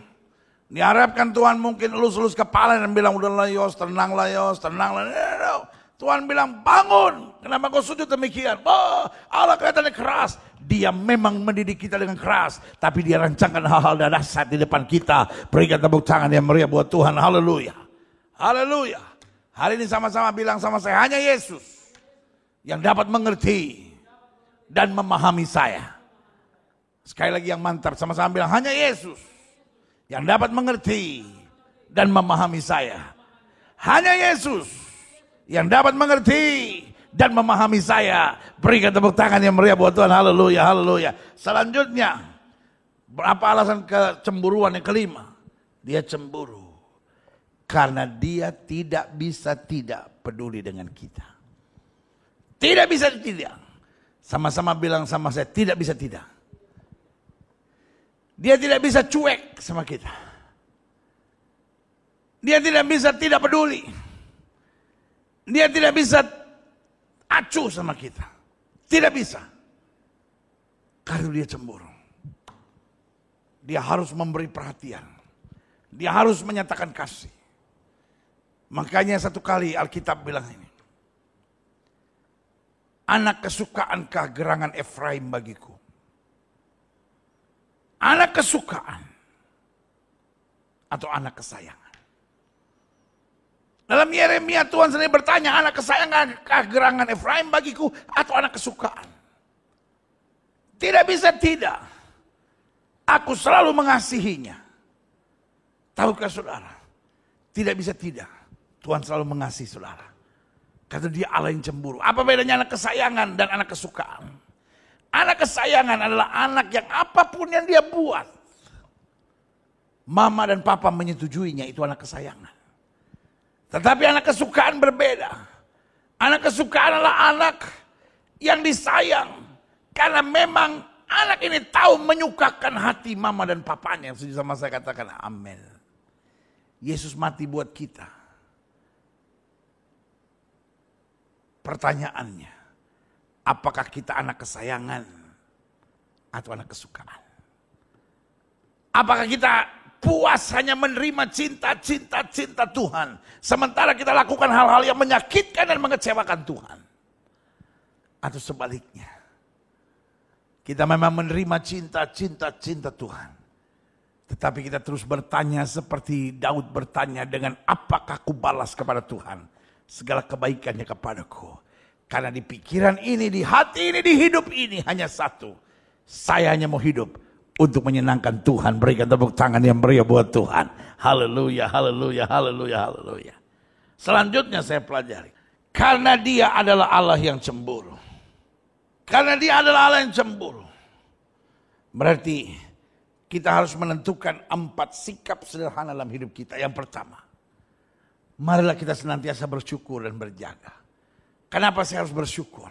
Diharapkan Tuhan mungkin elus-elus kepala dan bilang, udahlah Yos, tenanglah Yos, tenanglah. No. Tuhan bilang, bangun. Kenapa kau sujud demikian? Oh, Allah kelihatannya keras. Dia memang mendidik kita dengan keras. Tapi dia rancangkan hal-hal dahsyat di depan kita. Berikan tepuk tangan yang meriah buat Tuhan. Haleluya. Haleluya. Hari ini sama-sama bilang sama saya, hanya Yesus yang dapat mengerti dan memahami saya. Sekali lagi yang mantap, sama-sama bilang, hanya Yesus yang dapat mengerti dan memahami saya. Hanya Yesus yang dapat mengerti dan memahami saya. Berikan tepuk tangan yang meriah buat Tuhan. Haleluya, haleluya. Selanjutnya, berapa alasan kecemburuan yang kelima? Dia cemburu karena dia tidak bisa tidak peduli dengan kita. Tidak bisa tidak. Sama-sama bilang sama saya, tidak bisa tidak. Dia tidak bisa cuek sama kita. Dia tidak bisa tidak peduli. Dia tidak bisa acuh sama kita. Tidak bisa. Karena dia cemburu. Dia harus memberi perhatian. Dia harus menyatakan kasih. Makanya satu kali Alkitab bilang ini. Anak kesukaankah gerangan Efraim bagiku? Anak kesukaan atau anak kesayangan? Dalam Yeremia Tuhan sendiri bertanya, anak kesayangankah gerangan Efraim bagiku atau anak kesukaan? Tidak bisa tidak. Aku selalu mengasihinya. Tahukah saudara? Tidak bisa tidak. Tuhan selalu mengasihi saudara. Karena dia Allah yang cemburu. Apa bedanya anak kesayangan dan anak kesukaan? Anak kesayangan adalah anak yang apapun yang dia buat, mama dan papa menyetujuinya, itu anak kesayangan. Tetapi anak kesukaan berbeda. Anak kesukaan adalah anak yang disayang. Karena memang anak ini tahu menyukakan hati mama dan papanya. Yang setuju sama saya katakan amin. Yesus mati buat kita. Pertanyaannya, apakah kita anak kesayangan atau anak kesukaan? Apakah kita puas hanya menerima cinta Tuhan, sementara kita lakukan hal-hal yang menyakitkan dan mengecewakan Tuhan? Atau sebaliknya, kita memang menerima cinta Tuhan, tetapi kita terus bertanya seperti Daud bertanya, dengan apakah ku balas kepada Tuhan segala kebaikannya kepadaku? Karena di pikiran ini, di hati ini, di hidup ini hanya satu. Saya hanya mau hidup untuk menyenangkan Tuhan. Berikan tepuk tangan yang meriah buat Tuhan. Haleluya, haleluya, haleluya, haleluya. Selanjutnya saya pelajari. Karena dia adalah Allah yang cemburu. Karena dia adalah Allah yang cemburu. Berarti kita harus menentukan 4 sikap sederhana dalam hidup kita. Yang pertama, marilah kita senantiasa bersyukur dan berjaga. Kenapa saya harus bersyukur?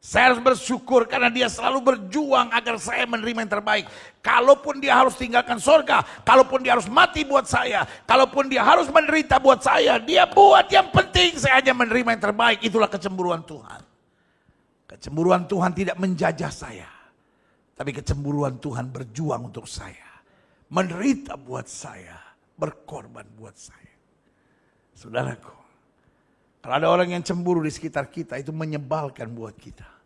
Saya harus bersyukur karena dia selalu berjuang agar saya menerima yang terbaik. Kalaupun dia harus tinggalkan surga, kalaupun dia harus mati buat saya, kalaupun dia harus menderita buat saya, dia buat yang penting saya hanya menerima yang terbaik. Itulah kecemburuan Tuhan. Kecemburuan Tuhan tidak menjajah saya, tapi kecemburuan Tuhan berjuang untuk saya, menderita buat saya, berkorban buat saya. Saudaraku, kalau ada orang yang cemburu di sekitar kita, itu menyebalkan buat kita.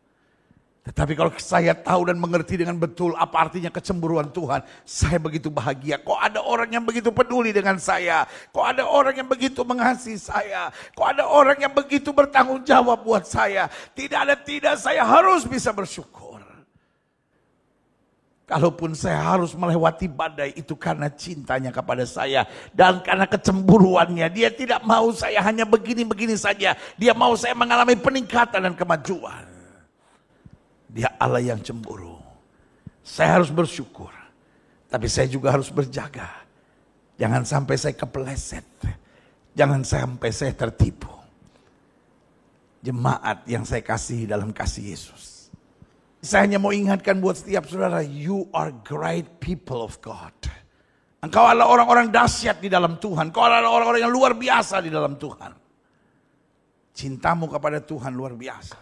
Tetapi kalau saya tahu dan mengerti dengan betul apa artinya kecemburuan Tuhan, saya begitu bahagia. Kok ada orang yang begitu peduli dengan saya? Kok ada orang yang begitu mengasihi saya? Kok ada orang yang begitu bertanggung jawab buat saya? Tidak ada tidak, saya harus bisa bersyukur. Kalaupun saya harus melewati badai, itu karena cintanya kepada saya. Dan karena kecemburuannya, dia tidak mau saya hanya begini-begini saja. Dia mau saya mengalami peningkatan dan kemajuan. Dia Allah yang cemburu. Saya harus bersyukur. Tapi saya juga harus berjaga. Jangan sampai saya kepleset. Jangan sampai saya tertipu. Jemaat yang saya kasih dalam kasih Yesus. Saya hanya mau ingatkan buat setiap saudara, you are great people of God. Engkau adalah orang-orang dahsyat di dalam Tuhan. Engkau adalah orang-orang yang luar biasa di dalam Tuhan. Cintamu kepada Tuhan luar biasa.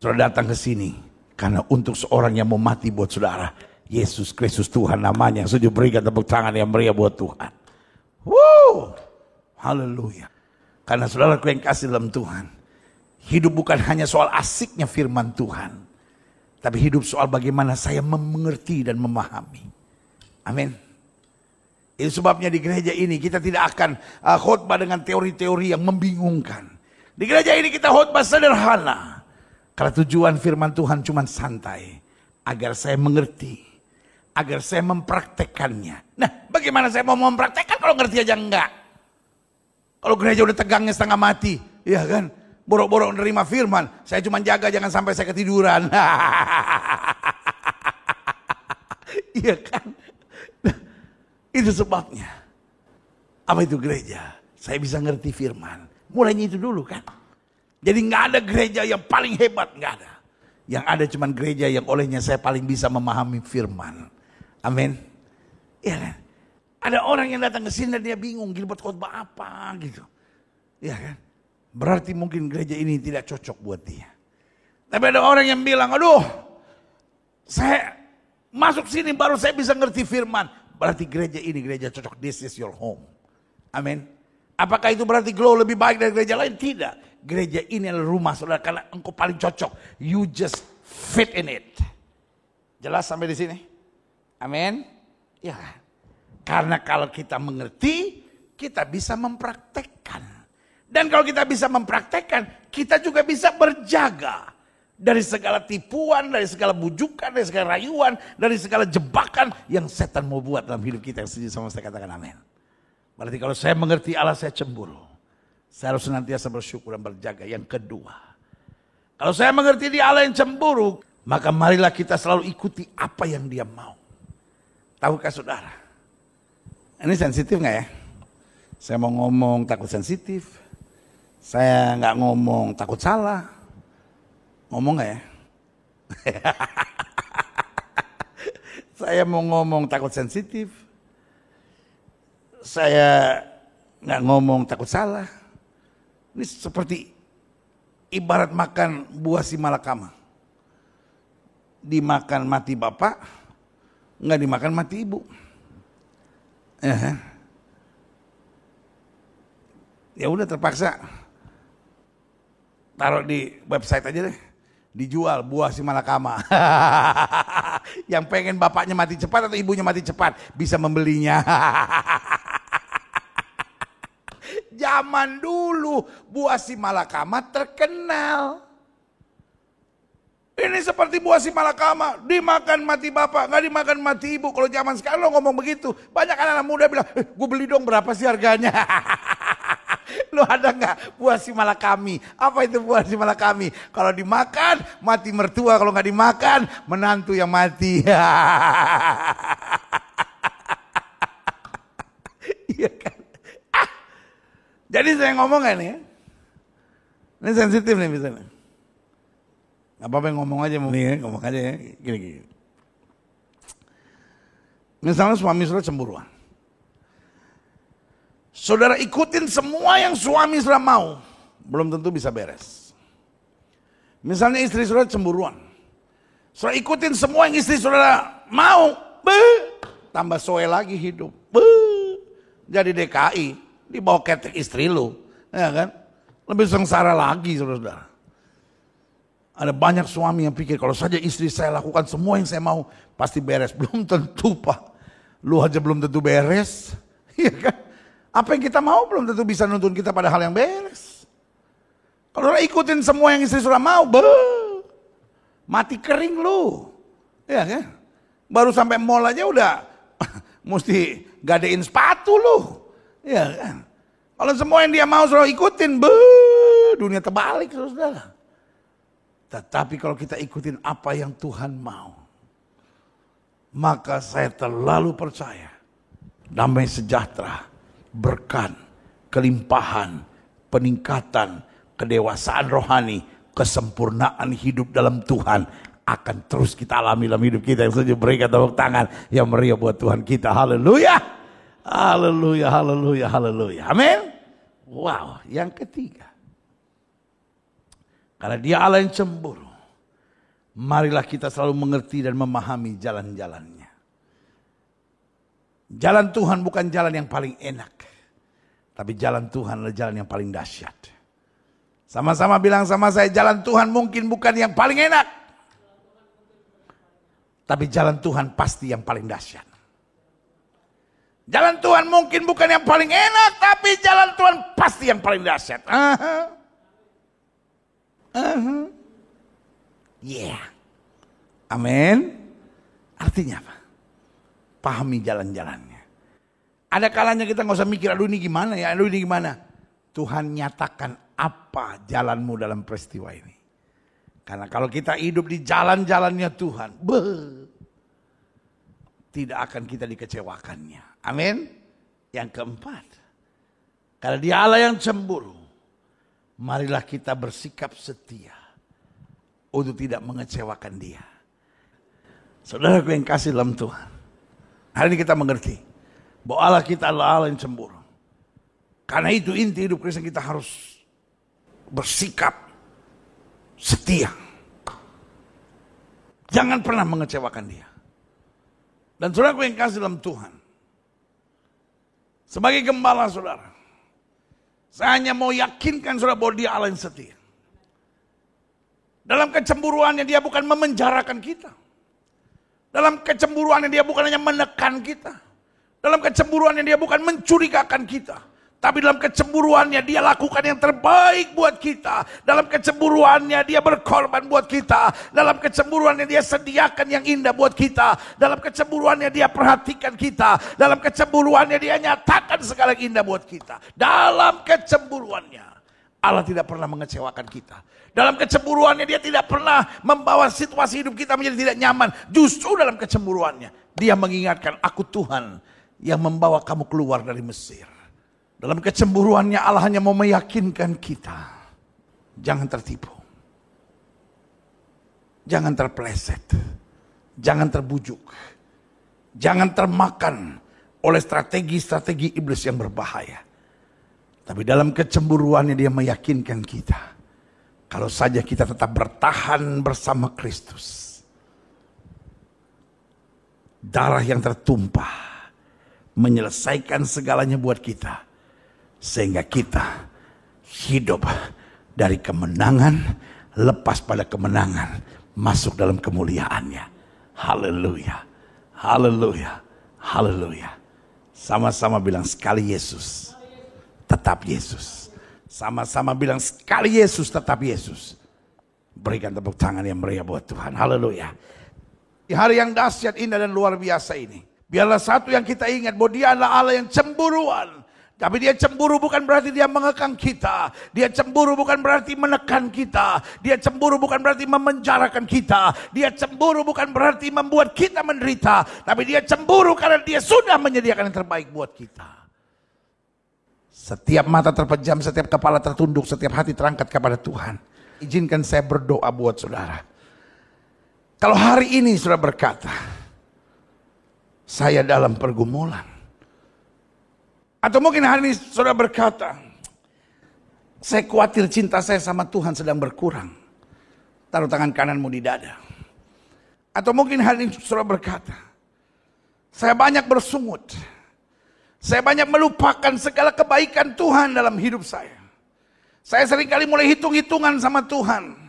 Saudara datang ke sini karena untuk seorang yang mau mati buat saudara, Yesus Kristus Tuhan namanya. Sujud berikan tepuk tangan yang meriah buat Tuhan. Wow, haleluya. Karena saudaraku yang kasih dalam Tuhan, hidup bukan hanya soal asiknya firman Tuhan, tapi hidup soal bagaimana saya mengerti dan memahami. Amin. Itu sebabnya di gereja ini kita tidak akan khotbah dengan teori-teori yang membingungkan. Di gereja ini kita khotbah sederhana. Karena tujuan firman Tuhan cuma santai. Agar saya mengerti. Agar saya mempraktekannya. Nah, bagaimana saya mau mempraktekkan kalau ngerti aja enggak? Kalau gereja udah tegangnya setengah mati. Ya kan? Borok-borok menerima firman. Saya cuma jaga jangan sampai saya ketiduran. Iya kan? Itu sebabnya. Apa itu gereja? Saya bisa ngerti firman. Mulainya itu dulu kan. Jadi gak ada gereja yang paling hebat. Gak ada. Yang ada cuma gereja yang olehnya saya paling bisa memahami firman. Amin. Iya kan. Ada orang yang datang ke sini dan dia bingung. Gila buat khotbah apa gitu. Iya kan. Berarti mungkin gereja ini tidak cocok buat dia. Tapi ada orang yang bilang, aduh. Saya masuk sini baru saya bisa ngerti firman. Berarti gereja ini gereja cocok. This is your home. Amin. Apakah itu berarti Glow lebih baik dari gereja lain? Tidak. Gereja ini adalah rumah saudara karena engkau paling cocok. You just fit in it. Jelas sampai di sini? Amin. Ya. Karena kalau kita mengerti, kita bisa mempraktekkan. Dan kalau kita bisa mempraktekkan, kita juga bisa berjaga. Dari segala tipuan, dari segala bujukan, dari segala rayuan, dari segala jebakan yang setan mau buat dalam hidup kita. Yang setuju sama saya katakan amin. Berarti kalau saya mengerti Allah saya cemburu. Saya harus senantiasa bersyukur dan berjaga. Yang kedua, kalau saya mengerti dia Allah yang cemburu, maka marilah kita selalu ikuti apa yang dia mau. Tahukah saudara? Ini sensitif gak ya? Saya mau ngomong takut sensitif. Saya gak ngomong takut salah. Ngomong gak ya? Saya mau ngomong takut sensitif. Saya gak ngomong takut salah. Ini seperti ibarat makan buah si malakama. Dimakan mati bapak, gak dimakan mati ibu. Ya udah terpaksa. Taruh di website aja deh. Dijual buah si malakama. Yang pengen bapaknya mati cepat atau ibunya mati cepat bisa membelinya. Zaman dulu buah si malakama terkenal. Ini seperti buah si malakama, dimakan mati bapak, nggak dimakan mati ibu. Kalau zaman sekarang lo ngomong begitu, banyak anak muda bilang, gue beli dong berapa sih harganya? Lo ada nggak buah si malakami? Apa itu buah si malakami? Kalau dimakan mati mertua, kalau nggak dimakan menantu yang mati. Iya kan? Jadi saya ngomong kan ya, ini sensitif nih misalnya. Gak apa-apa ngomong aja nih, ngomong aja ya, gini-gini. Misalnya suami saudara cemburuan. Saudara ikutin semua yang suami saudara mau, belum tentu bisa beres. Misalnya istri saudara cemburuan. Saudara ikutin semua yang istri saudara mau, tambah soe lagi hidup. Jadi DKI, dibawa ketek istri lu, ya kan? Lebih sengsara lagi saudara. Ada banyak suami yang pikir kalau saja istri saya lakukan semua yang saya mau pasti beres. Belum tentu pak. Lu aja belum tentu beres. Iya kan? Apa yang kita mau belum tentu bisa nuntun kita pada hal yang beres. Kalau ikutin semua yang istri sudah mau, mati kering lu. Iya kan? Baru sampai mall aja udah mesti gadein sepatu lu. Iya kan? Kalau semua yang dia mau sudah ikutin, dunia terbalik saudara. Tetapi kalau kita ikutin apa yang Tuhan mau, maka saya terlalu percaya damai sejahtera, berkat, kelimpahan, peningkatan, kedewasaan rohani, kesempurnaan hidup dalam Tuhan akan terus kita alami dalam hidup kita. Yang setuju berikan tepuk tangan yang meriah buat Tuhan kita. Haleluya. Haleluya, haleluya, haleluya. Amin. Wow, yang ketiga. Karena Dia Allah yang cemburu, marilah kita selalu mengerti dan memahami jalan-jalannya. Jalan Tuhan bukan jalan yang paling enak, tapi jalan Tuhan adalah jalan yang paling dahsyat. Sama-sama bilang sama saya, jalan Tuhan mungkin bukan yang paling enak, tapi jalan Tuhan pasti yang paling dahsyat. Jalan Tuhan mungkin bukan yang paling enak, tapi jalan Tuhan pasti yang paling dahsyat. Yeah. Amin. Artinya apa? Pahami jalan-jalannya. Ada kalanya kita nggak usah mikir, aduh ini gimana ya, aduh ini gimana. Tuhan nyatakan apa jalanmu dalam peristiwa ini. Karena kalau kita hidup di jalan-jalannya Tuhan, tidak akan kita dikecewakannya. Amin. Yang keempat, karena Dia Allah yang cemburu, marilah kita bersikap setia untuk tidak mengecewakan Dia. Saudaraku yang kasih dalam Tuhan, hari ini kita mengerti bahwa Allah kita adalah Allah yang cemburu. Karena itu inti hidup Kristen kita harus bersikap setia. Jangan pernah mengecewakan Dia. Dan saudaraku yang kasih dalam Tuhan, sebagai gembala saudara, saya hanya mau yakinkan saudara bahwa Dia Allah yang setia. Dalam kecemburuannya Dia bukan memenjarakan kita. Dalam kecemburuannya Dia bukan hanya menekan kita. Dalam kecemburuannya Dia bukan mencurigakan kita. Tapi dalam kecemburuannya Dia lakukan yang terbaik buat kita. Dalam kecemburuannya Dia berkorban buat kita. Dalam kecemburuannya Dia sediakan yang indah buat kita. Dalam kecemburuannya Dia perhatikan kita. Dalam kecemburuannya Dia nyatakan segala yang indah buat kita. Dalam kecemburuannya Allah tidak pernah mengecewakan kita. Dalam kecemburuannya Dia tidak pernah membawa situasi hidup kita menjadi tidak nyaman. Justru dalam kecemburuannya Dia mengingatkan, aku Tuhan yang membawa kamu keluar dari Mesir. Dalam kecemburuannya Allah hanya mau meyakinkan kita, jangan tertipu, jangan terpeleset, jangan terbujuk, jangan termakan oleh strategi-strategi iblis yang berbahaya. Tapi dalam kecemburuannya Dia meyakinkan kita, kalau saja kita tetap bertahan bersama Kristus, darah yang tertumpah menyelesaikan segalanya buat kita. Sehingga kita hidup dari kemenangan, lepas pada kemenangan, masuk dalam kemuliaannya. Haleluya, haleluya, haleluya. Sama-sama bilang sekali Yesus, tetap Yesus. Sama-sama bilang sekali Yesus, tetap Yesus. Berikan tepuk tangan yang meriah buat Tuhan. Haleluya. Di hari yang dahsyat, indah dan luar biasa ini, biarlah satu yang kita ingat, bahwa Dia adalah Allah yang cemburuan. Tapi Dia cemburu bukan berarti Dia mengekang kita. Dia cemburu bukan berarti menekan kita. Dia cemburu bukan berarti memenjarakan kita. Dia cemburu bukan berarti membuat kita menderita. Tapi Dia cemburu karena Dia sudah menyediakan yang terbaik buat kita. Setiap mata terpejam, setiap kepala tertunduk, setiap hati terangkat kepada Tuhan. Izinkan saya berdoa buat saudara. Kalau hari ini saudara berkata, saya dalam pergumulan. Atau mungkin hari ini saudara berkata, saya khawatir cinta saya sama Tuhan sedang berkurang. Taruh tangan kananmu di dada. Atau mungkin hari ini saudara berkata, saya banyak bersungut. Saya banyak melupakan segala kebaikan Tuhan dalam hidup saya. Saya seringkali mulai hitung-hitungan sama Tuhan.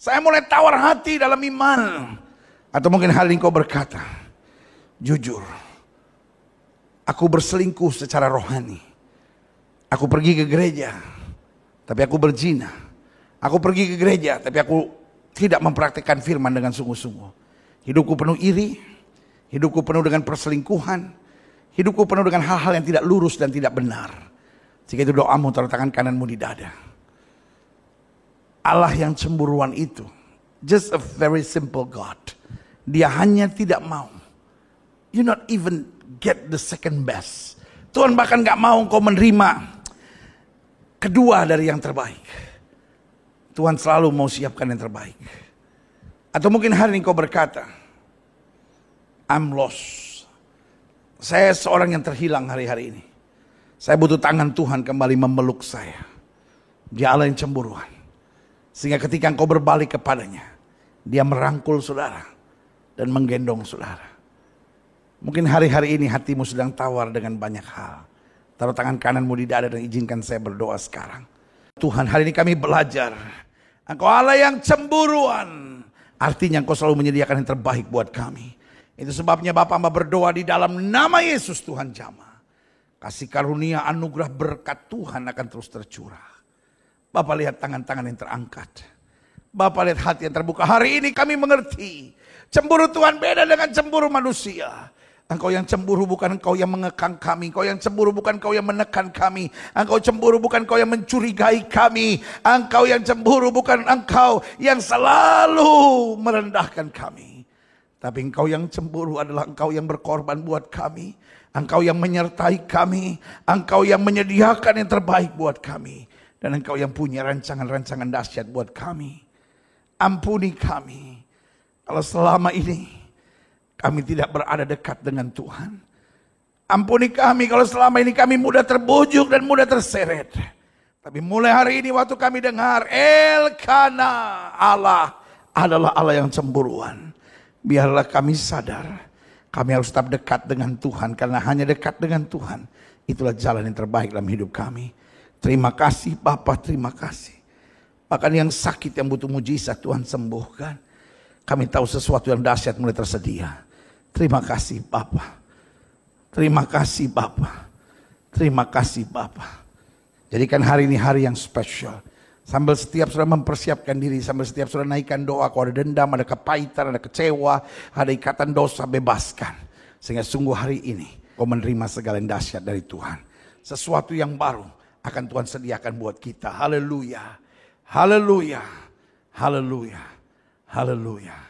Saya mulai tawar hati dalam iman. Atau mungkin hari ini kau berkata, jujur, aku berselingkuh secara rohani. Aku pergi ke gereja, tapi aku berzina. Aku pergi ke gereja, tapi aku tidak mempraktikkan firman dengan sungguh-sungguh. Hidupku penuh iri, hidupku penuh dengan perselingkuhan, hidupku penuh dengan hal-hal yang tidak lurus dan tidak benar. Jika itu doamu, taruh tangan kananmu di dada. Allah yang cemburuan itu, just a very simple God. Dia hanya tidak mau You not even get the second best. Tuhan bahkan gak mau engkau menerima kedua dari yang terbaik. Tuhan selalu mau siapkan yang terbaik. Atau mungkin hari ini kau berkata, I'm lost. Saya seorang yang terhilang hari-hari ini. Saya butuh tangan Tuhan kembali memeluk saya. Dia Allah yang cemburuan. Sehingga ketika engkau berbalik kepadanya, dia merangkul saudara dan menggendong saudara. Mungkin hari-hari ini hatimu sedang tawar dengan banyak hal. Taruh tangan kananmu di dada dan izinkan saya berdoa sekarang. Tuhan, hari ini kami belajar. Engkau Allah yang cemburuan. Artinya engkau selalu menyediakan yang terbaik buat kami. Itu sebabnya Bapa Hamba berdoa di dalam nama Yesus Tuhan jamah. Kasih karunia anugerah berkat Tuhan akan terus tercurah. Bapak lihat tangan-tangan yang terangkat. Bapak lihat hati yang terbuka. Hari ini kami mengerti. Cemburu Tuhan beda dengan cemburu manusia. Engkau yang cemburu bukan engkau yang mengekang kami. Engkau yang cemburu bukan engkau yang menekan kami. Engkau cemburu bukan engkau yang mencurigai kami. Engkau yang cemburu bukan engkau yang selalu merendahkan kami. Tapi engkau yang cemburu adalah engkau yang berkorban buat kami. Engkau yang menyertai kami. Engkau yang menyediakan yang terbaik buat kami. Dan engkau yang punya rancangan-rancangan dahsyat buat kami. Ampuni kami. Kalau selama ini kami tidak berada dekat dengan Tuhan. Ampuni kami kalau selama ini kami mudah terbujuk dan mudah terseret. Tapi mulai hari ini waktu kami dengar Elkana, Allah adalah Allah yang cemburuan. Biarlah kami sadar kami harus tetap dekat dengan Tuhan. Karena hanya dekat dengan Tuhan itulah jalan yang terbaik dalam hidup kami. Terima kasih Bapa, terima kasih. Bahkan yang sakit yang butuh mujizat Tuhan sembuhkan. Kami tahu sesuatu yang dahsyat mulai tersedia. Terima kasih Bapa. Terima kasih Bapa. Terima kasih Bapa. Jadikan hari ini hari yang spesial. Sambil setiap saudara mempersiapkan diri. Sambil setiap saudara naikkan doa. Kalau ada dendam, ada kepahitan, ada kecewa, ada ikatan dosa, bebaskan. Sehingga sungguh hari ini kau menerima segala yang dahsyat dari Tuhan. Sesuatu yang baru akan Tuhan sediakan buat kita. Haleluya. Haleluya. Haleluya. Haleluya.